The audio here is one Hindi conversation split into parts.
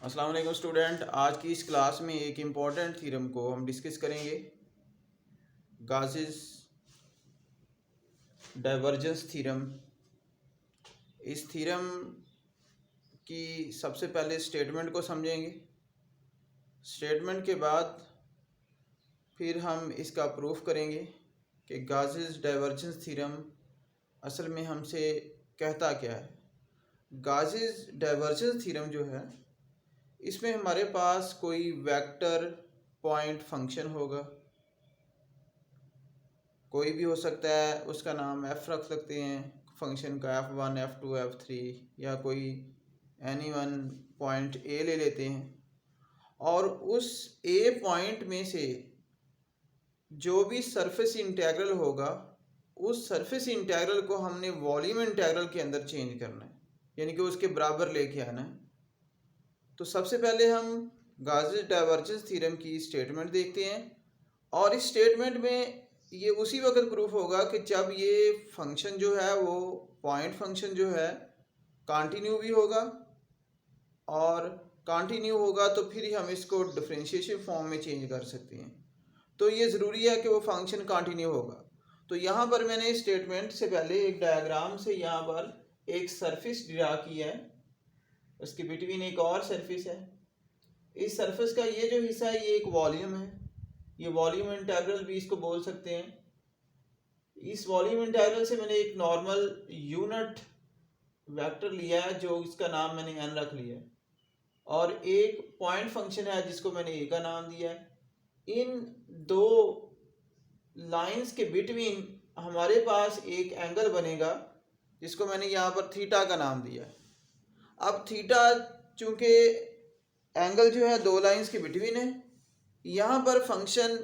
अस्सलाम वालेकुम स्टूडेंट। आज की इस क्लास में एक इम्पॉर्टेंट थ्योरम को हम डिस्कस करेंगे, गाउस डाइवर्जेंस थ्योरम। इस थ्योरम की सबसे पहले स्टेटमेंट को समझेंगे। स्टेटमेंट के बाद फिर हम इसका प्रूफ करेंगे कि गाउस डाइवर्जेंस थ्योरम असल में हमसे कहता क्या है। गाउस डाइवर्जेंस थ्योरम जो है, इसमें हमारे पास कोई वेक्टर पॉइंट फंक्शन होगा, कोई भी हो सकता है, उसका नाम एफ़ रख सकते हैं फंक्शन का, F1 F2 F3, या कोई एनी वन पॉइंट ए ले लेते हैं। और उस ए पॉइंट में से जो भी सरफेस इंटीग्रल होगा, उस सरफेस इंटीग्रल को हमने वॉल्यूम इंटीग्रल के अंदर चेंज करना है, यानी कि उसके बराबर लेके आना है। तो सबसे पहले हम गाउस डाइवर्जेंस थ्योरम की स्टेटमेंट देखते हैं, और इस स्टेटमेंट में ये उसी वक्त प्रूफ होगा कि जब ये फंक्शन जो है वो पॉइंट फंक्शन जो है कंटिन्यू भी होगा, और कंटिन्यू होगा तो फिर हम इसको डिफरेंशिएशन फॉर्म में चेंज कर सकते हैं। तो ये ज़रूरी है कि वो फंक्शन कंटिन्यू होगा। तो यहाँ पर मैंने स्टेटमेंट से पहले एक डायग्राम से यहाँ पर एक सरफेस ड्रा किया है, उसके बिटवीन एक और सरफेस है। इस सरफेस का ये जो हिस्सा है ये एक वॉल्यूम है, ये वॉल्यूम इंटीग्रल भी इसको बोल सकते हैं। इस वॉल्यूम इंटीग्रल से मैंने एक नॉर्मल यूनिट वेक्टर लिया है, जो इसका नाम मैंने n रख लिया है, और एक पॉइंट फंक्शन है जिसको मैंने a का नाम दिया है। इन दो लाइंस के बिटवीन हमारे पास एक एंगल बनेगा जिसको मैंने यहाँ पर थीटा का नाम दिया है। अब थीटा चूंकि एंगल जो है दो लाइंस के बिटवीन है, यहाँ पर फंक्शन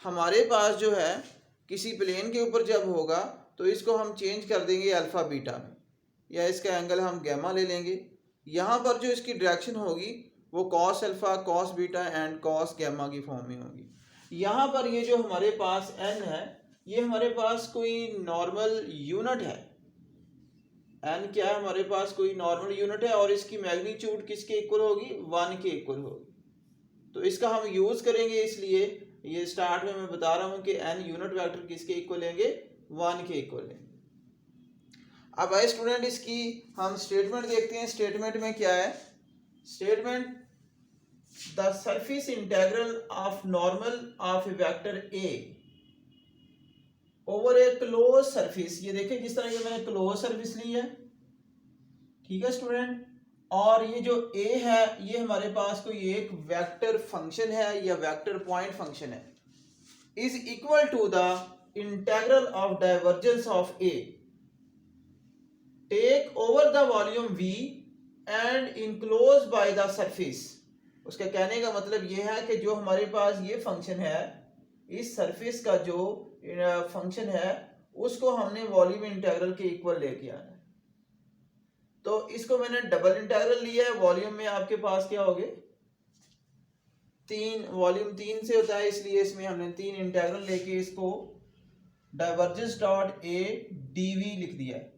हमारे पास जो है किसी प्लेन के ऊपर जब होगा तो इसको हम चेंज कर देंगे अल्फ़ा बीटा में, या इसका एंगल हम गैमा ले लेंगे। यहाँ पर जो इसकी डायरेक्शन होगी वो cos alpha, cos beta and cos gamma की फॉर्म में होगी। यहाँ पर ये जो हमारे पास n है, ये हमारे पास कोई नॉर्मल यूनिट है। n क्या है, हमारे पास कोई नॉर्मल यूनिट है, और इसकी मैग्नीट्यूड किसके इक्वल होगी, 1 के इक्वल होगी। तो इसका हम यूज़ करेंगे, इसलिए ये स्टार्ट में मैं बता रहा हूँ कि n यूनिट वेक्टर किसके इक्वल लेंगे, 1 के इक्वल लेंगे। अब आए स्टूडेंट, इसकी हम स्टेटमेंट देखते हैं। स्टेटमेंट में क्या है, statement the surface integral of normal of A vector A over A close surface. ये देखें जिस तरह ये मैंने क्लोज सरफेस ली है, ठीक है स्टूडेंट। और ये जो a है ये हमारे पास कोई एक वेक्टर फंक्शन है या वेक्टर पॉइंट फंक्शन है, is equal to the integral of divergence of a take over the volume v and enclose by the surface. उसका कहने का मतलब ये है कि जो हमारे पास ये फंक्शन है, इस सरफेस का जो फंक्शन है उसको हमने वॉल्यूम इंटीग्रल के इक्वल लेके आना है। तो इसको मैंने डबल इंटीग्रल लिया है। वॉल्यूम में आपके पास क्या हो गए, तीन, वॉल्यूम 3 से होता है, इसलिए इसमें हमने 3 इंटीग्रल लेके इसको डाइवर्जेंस डॉट ए डीवी लिख दिया है।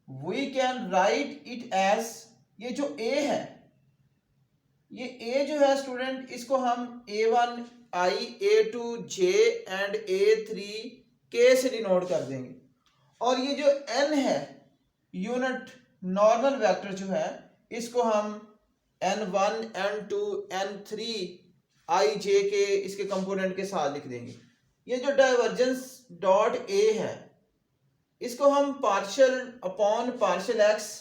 We can write it as, ये जो a है, ये a जो है स्टूडेंट, इसको हम a1 i a2 j and a3 k से डिनोट कर देंगे। और ये जो n है यूनिट नॉर्मल वेक्टर जो है, इसको हम n1 n2 n3 i j के इसके कंपोनेंट के साथ लिख देंगे। ये जो डाइवर्जेंस डॉट a है, इसको हम पार्शियल अपॉन पार्शियल एक्स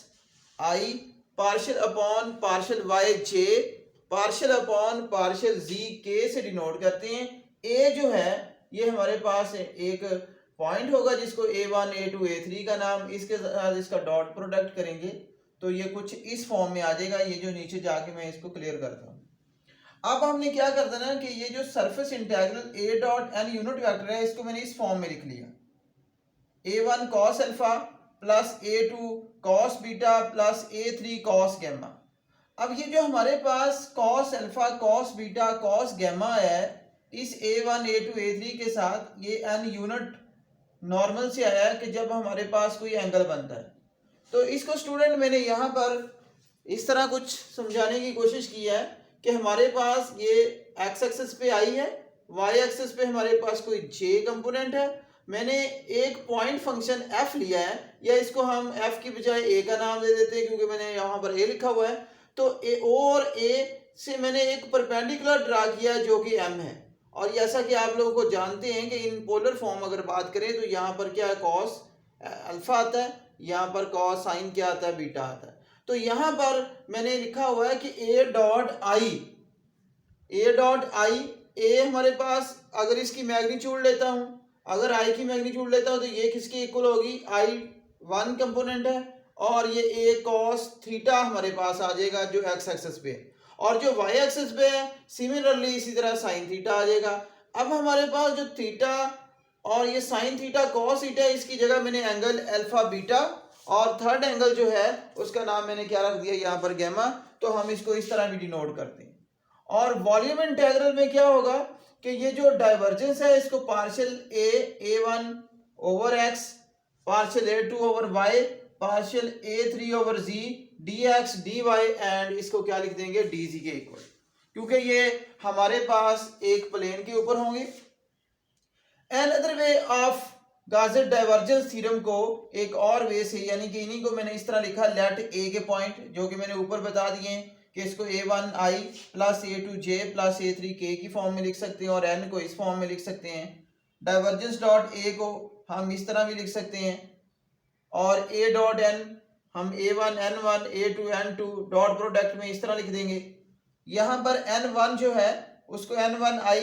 आई, पार्शियल अपॉन पार्शियल वाई जे, पार्शियल अपॉन पार्शियल जी के से डिनोट करते हैं। ए जो है ये हमारे पास एक पॉइंट होगा जिसको a1 a2 a3 का नाम, इसके साथ इसका डॉट प्रोडक्ट करेंगे तो ये कुछ इस फॉर्म में आ जाएगा। ये जो नीचे जाके मैं इसको क्लियर करता हूँ। अब हमने क्या कर देना कि ये जो surface integral a dot n unit vector है, इसको मैंने इस फॉर्म में लिख लिया, a1 cos alpha plus a2 cos beta plus a3 cos gamma. अब ये जो हमारे पास cos alpha cos beta cos gamma है, इस a1 a2 a3 के साथ ये n यूनिट नॉर्मल से आया है कि जब हमारे पास कोई एंगल बनता है। तो इसको स्टूडेंट मैंने यहाँ पर इस तरह कुछ समझाने की कोशिश की है कि हमारे पास ये एक्स एक्सिस पे आई है, वाई एक्सिस पे हमारे पास कोई जे कंपोनेंट है, मैंने एक पॉइंट फंक्शन एफ लिया है, या इसको हम एफ की बजाय ए का नाम दे देते हैं क्योंकि मैंने यहाँ पर ए लिखा हुआ है। तो ए ओ और ए से मैंने एक परपेंडिकुलर ड्रा किया जो कि एम है, और जैसा कि आप लोगों को जानते हैं कि इन पोलर फॉर्म अगर बात करें तो यहाँ पर क्या है, कॉस अल्फा आता है, यहाँ पर कॉस साइन क्या आता है, बीटा आता है। तो यहाँ पर मैंने लिखा हुआ है कि ए डॉट आई, ए हमारे पास अगर इसकी मैग्नीट्यूड लेता हूँ, अगर आई की मैग्नीट्यूड लेता हूँ तो ये किसकी इक्वल होगी, आई वन कंपोनेंट है, और ये ए कॉस थीटा हमारे पास आ जाएगा जो एक्स एक्सिस पे, और जो वाई एक्सिस पे है सिमिलरली इसी तरह साइन थीटा आ जाएगा। अब हमारे पास जो थीटा और ये साइन थीटा कॉस थीटा, इसकी जगह मैंने एंगल अल्फा बीटा, और थर्ड एंगल जो है उसका नाम मैंने क्या रख दिया यहाँ पर गैमा, तो हम इसको इस तरह भी डिनोट करते हैं। और वॉल्यूम इंटीग्रल में क्या होगा कि ये जो डाइवर्जेंस है इसको partial a one over x, partial a two over y, partial a three over z d x d y, and इसको क्या लिख देंगे, डी जी के इक्वल, क्योंकि ये हमारे पास एक प्लेन के ऊपर होंगे। Another way of Gauss divergence theorem को एक और वे से, यानी कि इन्हीं को मैंने इस तरह लिखा, लेट ए के पॉइंट जो कि मैंने ऊपर बता दिए कि इसको a1 i plus a2 j plus a3 k की फॉर्म में लिख सकते हैं, और n को इस फॉर्म में लिख सकते हैं। डाइवर्जेंस डॉट a को हम इस तरह भी लिख सकते हैं, और a डॉट n हम a1 n1 a2 n2 dot product में इस तरह लिख देंगे। यहाँ पर n1 जो है उसको n1 i,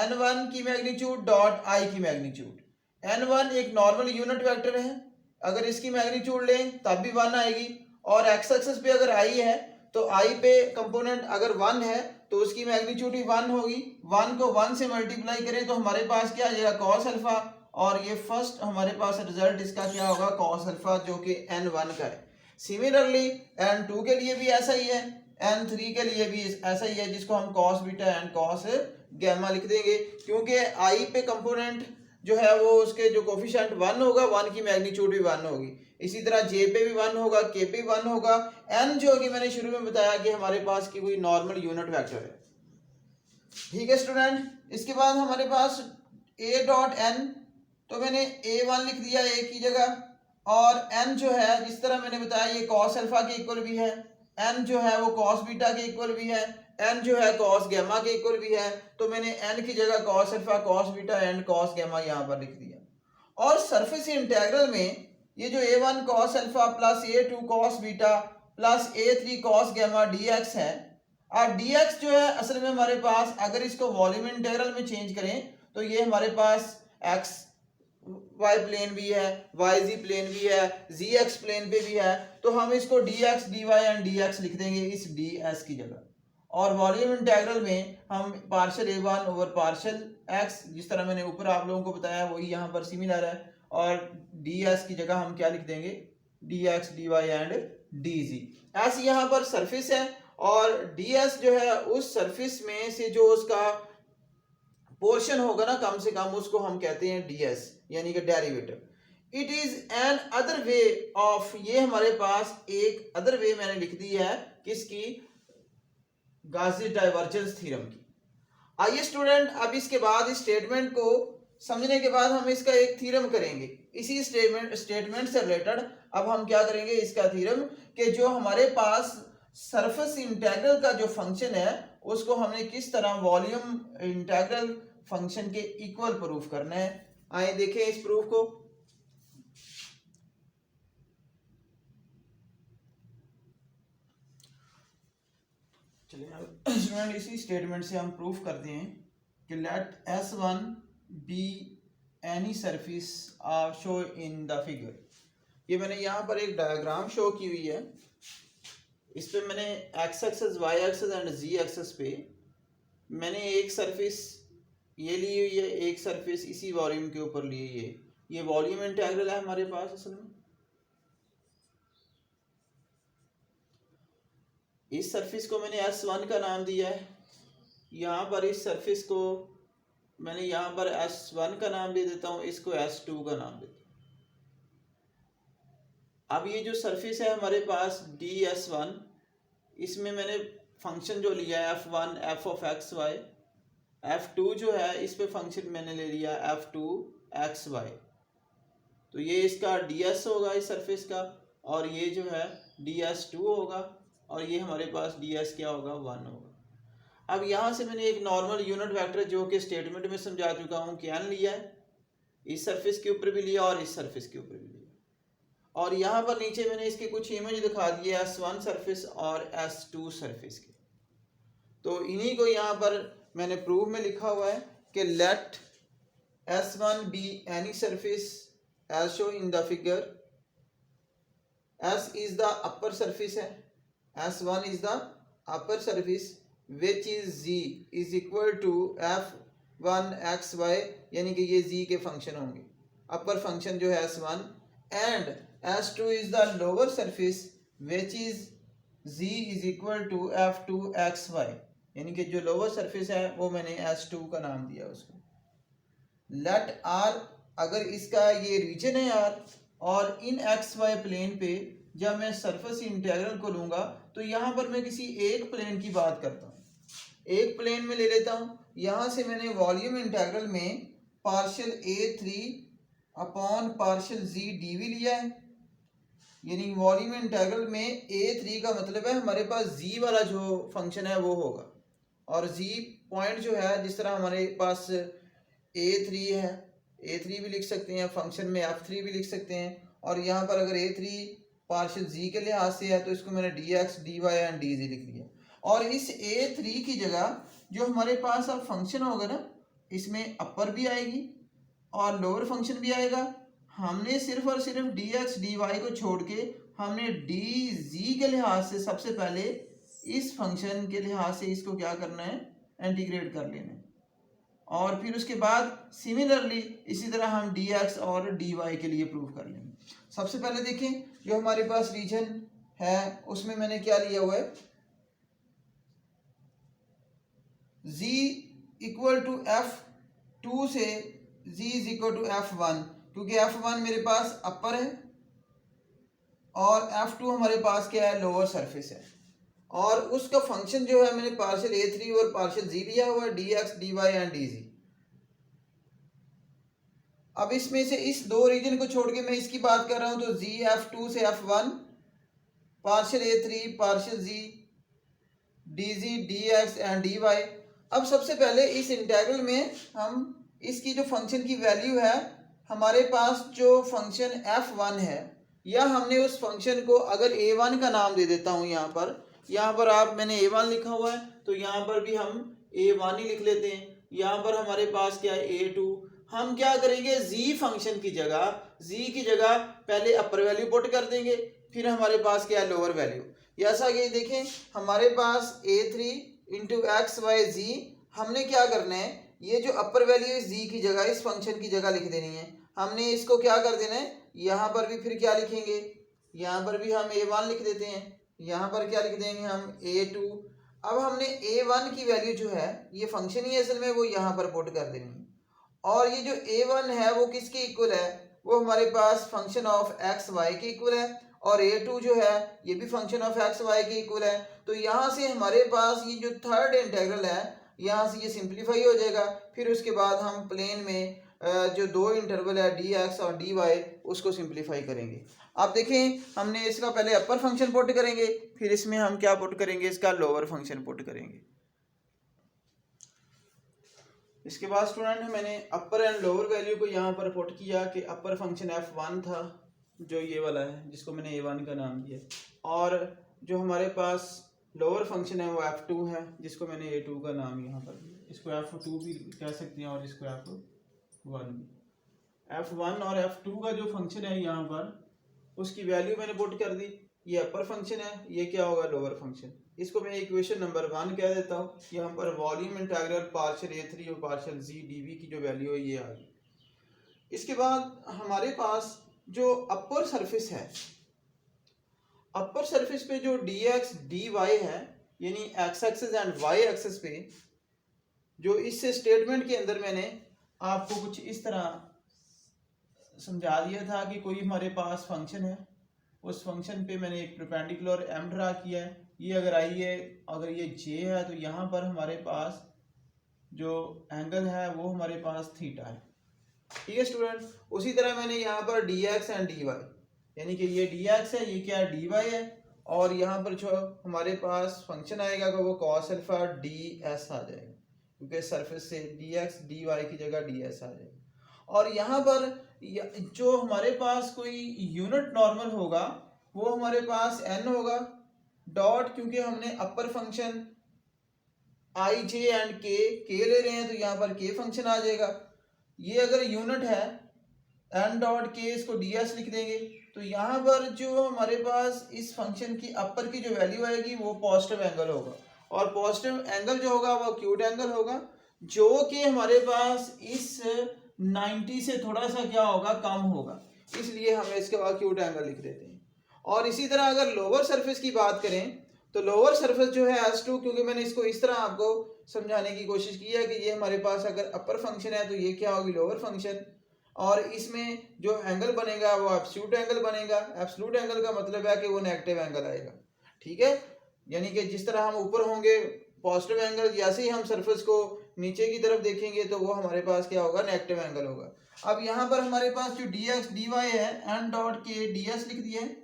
n1 की मैग्नीट्यूड डॉट i की मैग्नीट्यूड, n1 एक नॉर्मल यूनिट वेक्टर है, अगर इसकी मैग्नीट्यूड लें तब भी 1 आएगी, और एक्स एक्सिस पे अगर i है तो i पे कंपोनेंट अगर 1 है तो उसकी मैग्नीट्यूड भी 1 होगी, 1 को 1 से मल्टीप्लाई करें तो हमारे पास क्या आ जाएगा, कॉस अल्फा, और ये फर्स्ट हमारे पास रिजल्ट इसका क्या होगा, कॉस अल्फा, जो कि n1 का है। सिमिलरली n2 के लिए भी ऐसा ही है, n3 के लिए भी ऐसा ही है, जिसको हम cos beta and cos gamma लिख देंगे, क्योंकि i पे कंपोनेंट जो है वो उसके जो कोफिशिएंट 1 होगा, 1 की मैग्नीट्यूड भी 1 होगी, इसी तरह जे पे भी 1 होगा, के पे भी 1 होगा, एन जो कि मैंने शुरू में बताया कि हमारे पास की कोई नॉर्मल यूनिट वेक्टर है। ठीक है स्टूडेंट, इसके बाद हमारे पास ए डॉट एन, तो मैंने a1 लिख दिया ए की जगह, और n जो है जिस तरह मैंने बताया ये कॉस अल्फा के इक्वल भी है, n जो है वो कॉस बीटा के इक्वल भी है, n जो है कॉस गैमा के इक्वल भी है, तो मैंने n की जगह cos alpha cos beta and cos gamma यहाँ पर लिख दिया। और सरफेस इंटीग्रल में ये जो a1 cos alpha plus a2 cos beta plus a3 cos gamma dx है, और dx जो है असल में हमारे पास अगर इसको वॉल्यूम इंटीग्रल में चेंज करें तो ये हमारे पास x y प्लेन भी है, yz प्लेन भी है, zx प्लेन पे भी है, तो हम इसको dx dy एंड dx लिख देंगे इस ds की जगह, और वॉल्यूम इंटीग्रल में हम partial a1 over partial x, जिस तरह मैंने ऊपर आप लोगों को बताया वही यहाँ पर सिमिलर है, और ds की जगह हम क्या लिख देंगे, dx dy and dz। s यहाँ पर सरफेस है, और ds जो है उस सरफेस में से जो उसका पोर्शन होगा ना कम से कम, उसको हम कहते हैं ds, यानी कि derivative. It is an other way of, ये हमारे पास एक अदर वे मैंने लिख दी है किसकी, गासी डाइवर्जेंस थ्योरम की। आइए स्टूडेंट, अब इसके बाद इस स्टेटमेंट को समझने के बाद हम इसका एक थ्योरम करेंगे, इसी स्टेटमेंट से रिलेटेड अब हम क्या करेंगे, इसका थ्योरम, कि जो हमारे पास सरफेस इंटीग्रल का जो फंक्शन है उसको हमने किस तरह वॉल्यूम इंटीग्रल फंक्शन के इक्वल प्रूफ करना है। आइए देखें इस प्रूफ को। चलिए स्टूडेंट, इसी स्टेटमेंट से हम प्रूफ करते हैं कि let S1 be any surface show in the figure. ये मैंने यहाँ पर एक डायग्राम शो की हुई है, इस पे मैंने x axis y axis and z axis पे मैंने एक सरफेस ये ली हुई है, एक सरफेस इसी वॉल्यूम के ऊपर ली हुई है, ये वॉल्यूम इंटीग्रल है हमारे पास। असल में इस सरफेस को मैंने S1 का नाम दिया है, यहाँ पर इस सरफेस को मैंने यहाँ पर S1 का नाम दे देता हूँ, इसको S2 का नाम देता हूँ। अब ये जो सरफेस है हमारे पास DS1, इसमें मैंने फंक्शन जो लिया है f1 f of x Y, f2 जो है इस पे फंक्शन मैंने ले लिया f2 एक्स वाई। तो ये इसका ds होगा इस सरफेस का, और ये जो है ds2 होगा, और ये हमारे पास ds क्या होगा 1 होगा। अब यहाँ से मैंने एक नॉर्मल यूनिट वेक्टर जो कि स्टेटमेंट में समझा चुका हूँ कैन लिया है, इस सरफेस के ऊपर भी लिया और इस सरफेस के ऊपर भी लिया, और यहाँ पर नीचे मैंने इसके कुछ इमेज दिखा दिए S1 सरफेस और S2 सरफेस के। तो इन्हीं को यहाँ पर मैंने प्रूफ में लिखा हुआ है कि let S1 be any surface as show in the figure. S is the upper surface है, S1 is the upper surface which is Z is equal to f1 x y, यानी कि ये Z के फंक्शन होंगे, अपर फंक्शन जो है S1, and S2 is the lower surface which is Z is equal to f2 xy, यानी कि जो लोअर सरफेस है वो मैंने S2 का नाम दिया उसको। लेट R, अगर इसका ये रीजन है R, और इन XY प्लेन पे जब मैं सरफेस इंटीग्रल को लूँगा तो यहाँ पर मैं किसी एक प्लेन की बात करता हूँ, एक प्लेन में ले लेता हूँ। यहाँ से मैंने वॉल्यूम इंटीग्रल में partial A3 upon partial Z dV लिया है, यानी वॉल्यूम इंटीग्रल में A3 का मतलब है हमारे पास Z वाला जो फंक्शन है वो होगा, और Z पॉइंट जो है जिस तरह हमारे पास A3 है, A3 भी लिख सकते हैं, फंक्शन में F3 भी लिख सकते हैं, और यहाँ पर अगर A3 पार्शियल Z के लिहाज से है तो इसको मैंने dx dy एंड dz लिख लिया। और इस A3 की जगह जो हमारे पास अब फंक्शन होगा ना, इसमें अपर भी आएगी और लोअर फंक्शन भी आएगा। हमने सिर्फ और सिर्फ dx dy को छोड़ के हमने dz के लिहाज से सबसे पहले इस फंक्शन के लिहाज से इसको क्या करना है, इंटीग्रेट कर लेना है, और फिर उसके बाद सिमिलरली इसी तरह हम dx और dy के लिए प्रूव कर लेंगे। सबसे पहले देखें जो हमारे पास रीजन है उसमें मैंने क्या लिया हुआ है, z इक्वल टू f2 से z is equal to f1, क्योंकि f1 मेरे पास अपर है और f2 हमारे पास क्या है, लोअर सरफेस है, और उसका फंक्शन जो है मैंने पार्शियल A3 और पार्शियल Z लिया हुआ है, dx dy एंड dz। अब इसमें से इस दो रीजन को छोड़ के मैं इसकी बात कर रहा हूं, तो z f2 से f1 partial A3 partial Z dz dx and dy। अब सबसे पहले इस इंटीग्रल में हम इसकी जो फंक्शन की वैल्यू है, हमारे पास जो फंक्शन f1 है, या हमने उस फंक्शन को अगर a1 का नाम दे देता हूँ, यहाँ पर आप मैंने a1 लिखा हुआ है तो यहाँ पर भी हम a1 ही लिख लेते हैं। यहाँ पर हमारे पास क्या है a2, हम क्या करेंगे z फंक्शन की जगह, z की जगह पहले अपर वैल्यू पुट कर देंगे, फिर हमारे पास क्या है लोअर वैल्यू। ऐसा ये देखें हमारे पास a3 into x y z, हमने क्या करना है, ये जो अपर वैल्यू इस z की जगह इस फंक्शन की जगह लिख देनी है। हमने इसको क्या कर देना है, यहाँ पर भी फिर क्या लिखेंगे, यहाँ पर भी हम a1 लिख देते हैं, यहाँ पर क्या लिख देंगे हम a2। अब हमने a1 की वैल्यू जो है, ये फंक्शन ही असल में वो यहाँ पर पुट कर देनी है, और ये जो a1 है वो किसके इक्वल है, वो हमारे पास फंक्शन ऑफ एक्स वाई के इक्वल है, और a2 जो है ये भी फंक्शन ऑफ एक्स वाई के इक्वल है। तो यहाँ से हमारे पास ये जो थर्ड इंटीग्रल है, यहाँ से ये सिंप्लीफाई हो जाएगा। फिर उसके बाद हम प्लेन में जो दो इंटरवल है dx और dy उसको सिंप्लीफाई करेंगे। आप देखें हमने इसका पहले अपर फंक्शन पुट करेंगे, फिर इसमें हम क्या पुट करेंगे, इसका लोअर फंक्शन पुट करेंगे। इसके बाद स्टूडेंट मैंने अपर एंड लोअर वैल्यू को यहाँ पर पुट किया कि अपर फंक्शन f1 था जो ये वाला है जिसको मैंने a1 का नाम दिया, और जो हमारे पास लोअर फंक्शन है वो f2 है जिसको मैंने a2 का नाम यहाँ पर दिया। इसको f2 भी कह सकते हैं और इसको f1 भी। f1 और f2 का जो फंक्शन है यहाँ पर उसकी वैल्यू मैंने पुट कर दी, ये अपर फंक्शन है, ये क्या होगा लोअर फंक्शन। इसको मैं इक्वेशन नंबर 1 कह देता हूँ। यहाँ पर वॉल्यूम इंटीग्रल पार्शियल A3 और पार्शियल Z dV की जो वैल्यू है ये आ गई। इसके बाद हमारे पास जो अपर सरफेस है, अपर सरफेस पे जो dx dy है, यानी x axis and y axis पे, जो इस स्टेटमेंट के अंदर मैंने आपको कुछ इस तरह समझा दिया था कि कोई हमारे पास फंक्शन है उस फंक्शन पे मैंने एक परपेंडिकुलर एम ड्रा किया है। ये अगर आई है, अगर ये जे है, तो यहाँ पर हमारे पास जो एंगल है वो हमारे पास थीटा है। ठीक है स्टूडेंट, उसी तरह मैंने यहाँ पर d x and d y, यानी कि ये डी एक्स है, ये क्या है, डी वाई है, और यहाँ पर जो हमारे पास फंक्शन आएगा वो कॉस अल्फा डी एस आ जाएगा, क्योंकि सरफेस से डी एक्स डी वाई की जगह डी एस आ जाएगा। और यहाँ पर जो हमारे पास कोई यूनिट नॉर्मल होगा वो हमारे पास एन होगा डॉट, क्योंकि हमने अपर फंक्शन आई जे एंड के ले रहे हैं तो यहाँ पर के फंक्शन आ जाएगा। ये अगर यूनिट है एन डॉट के, इसको डी एस लिख देंगे, तो यहाँ पर जो हमारे पास इस फंक्शन की अपर की जो वैल्यू आएगी वो पॉजिटिव एंगल होगा, और पॉजिटिव एंगल जो होगा वो एक्यूट एंगल होगा, जो कि हमारे पास इस 90 से थोड़ा सा क्या होगा, कम होगा, इसलिए हम इसके बाद एक्यूट एंगल लिख देते हैं। और इसी तरह अगर लोअर सरफेस की बात करें तो लोअर सरफेस जो है S2, क्योंकि मैंने इसको इस तरह आपको समझाने की कोशिश की है कि ये हमारे पास अगर अपर फंक्शन है तो ये क्या होगी, लोअर फंक्शन, और इसमें जो एंगल बनेगा वो एब्सोल्यूट एंगल बनेगा। एब्सोल्यूट एंगल का मतलब है कि वो नेगेटिव एंगल आएगा। ठीक है, यानी कि जिस तरह हम ऊपर होंगे पॉजिटिव एंगल, जैसे ही हम सरफेस को नीचे की तरफ देखेंगे तो वो हमारे पास क्या होगा, नेगेटिव एंगल होगा। अब यहाँ पर हमारे पास जो डी एक्स डी वाई है, n dot k d s लिख दिया है,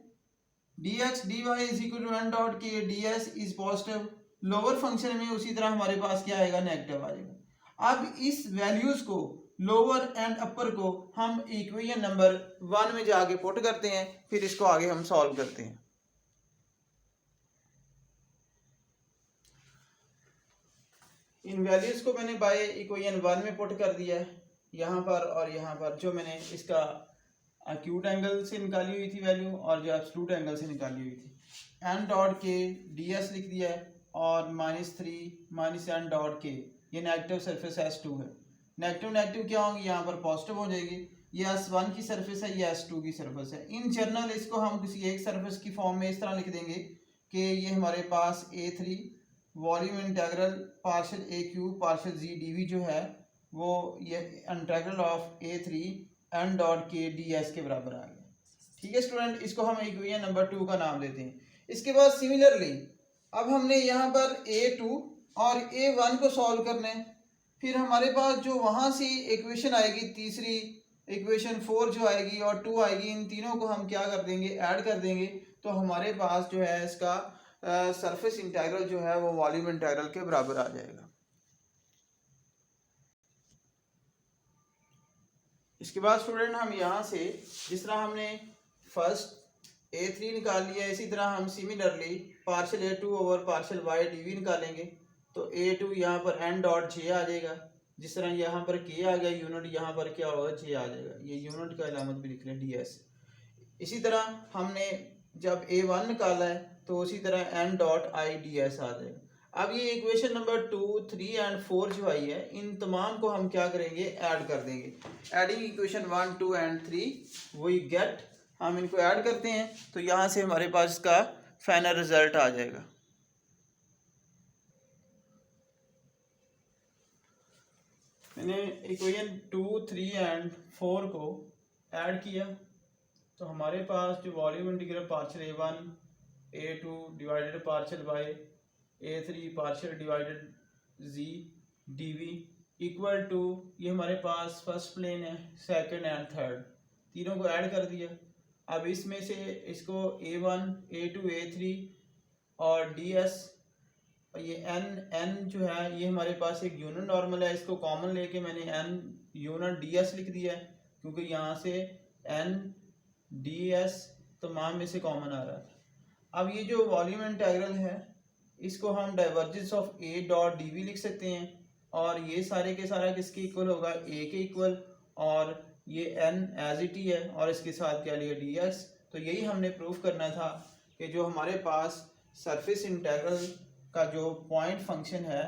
dx dy is equal to n dot k ds is positive. Lower function में उसी तरह हमारे पास क्या आएगा, नेगेटिव आ जाएगा। अब इस वैल्यूज को, लोअर एंड अपर को, हम इक्वेशन नंबर 1 में जाके पुट करते हैं, फिर इसको आगे हम सॉल्व करते हैं। इन वैल्यूज को मैंने बाय इक्वेशन 1 में पुट कर दिया है यहाँ पर, और यहाँ पर जो मैंने इसका एक्यूट एंगल से निकाली हुई थी वैल्यू और जो एब्सोल्यूट एंगल से निकाली हुई थी, N dot k d s लिख दिया है, और -3 माइनस एन डॉट के, ये नेगेटिव सरफेस S2 है। नेगेटिव नेगेटिव क्या होंगी, यहाँ पर पॉजिटिव हो जाएगी। ये S1 की सरफेस है, ये S2 की सरफेस है। इन जनरल इसको हम किसी एक सरफेस की फॉर्म में इस तरह लिख देंगे कि ये हमारे पास A3 volume integral partial AQ partial z d जो है वो ये integral of A3 n dot k d s के बराबर आ गया। ठीक है स्टूडेंट, इसको हम इक्वेशन नंबर 2 का नाम देते हैं। इसके बाद सिमिलरली अब हमने यहाँ पर A2 और A1 को सॉल्व करना है। फिर हमारे पास जो वहाँ से इक्वेशन आएगी, तीसरी इक्वेशन 4 जो आएगी और 2 आएगी, इन तीनों को हम क्या कर देंगे, ऐड कर देंगे, तो हमारे पास जो है इसका सरफेस इंटेग्रल जो है वो वॉल्यूम इंटेग्रल के बराबर आ जाएगा। इसके बाद स्टूडेंट हम यहाँ से जिस तरह हमने फर्स्ट A3 निकाल लिया, इसी तरह हम similarly partial A2 over partial y d निकालेंगे। तो A2 यहाँ पर n डॉट जे आ जाएगा, जिस तरह यहाँ पर k आ गया यूनिट, यहाँ पर क्या होगा, j आ जाएगा। ये यूनिट का अलामत भी लिख लें ds। इसी तरह हमने जब A1 निकाला है तो उसी तरह n डॉट आई ds आ जाएगा। अब ये इक्वेशन नंबर 2, 3 एंड 4 जो आई है, इन तमाम को हम क्या करेंगे, ऐड कर देंगे। Adding equation 1, 2 and 3 we get, हम इनको ऐड करते हैं तो यहाँ से हमारे पास इसका फाइनल रिजल्ट आ जाएगा। मैंने इक्वेशन 2, 3 एंड 4 को ऐड किया तो हमारे पास जो volume integral partial A1 A2 divided partial by A3 partial divided z dv equal to, ये हमारे पास फर्स्ट प्लेन है, सेकंड एंड थर्ड, तीनों को ऐड कर दिया। अब इसमें से इसको A1 A2 A3 और ds, ये n जो है ये हमारे पास एक यूनिट नॉर्मल है, इसको कॉमन लेके मैंने n यूनिट ds लिख दिया है, क्योंकि यहाँ से n ds तमाम में से कॉमन आ रहा है। अब ये जो वॉल्यूम इंटीग्रल है इसको हम divergence of a dot D लिख सकते हैं, और ये सारे के सारा किसके इक्वल होगा, a के इक्वल, और ये n एज इट ही है, और इसके साथ क्या लिया, ds। तो यही हमने प्रूफ करना था कि जो हमारे पास सरफेस इंटीग्रल का जो पॉइंट फंक्शन है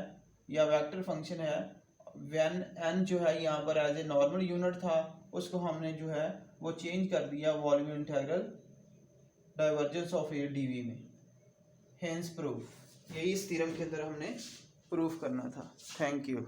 या वेक्टर फंक्शन है, व्हेन n जो है यहाँ पर एज ए नॉर्मल यूनिट था, उसको हमने जो है वो चेंज कर दिया volume integral divergence of a d v में। हेंस प्रूफ, यही इस थ्योरम के अंदर हमने प्रूफ करना था। Thank you.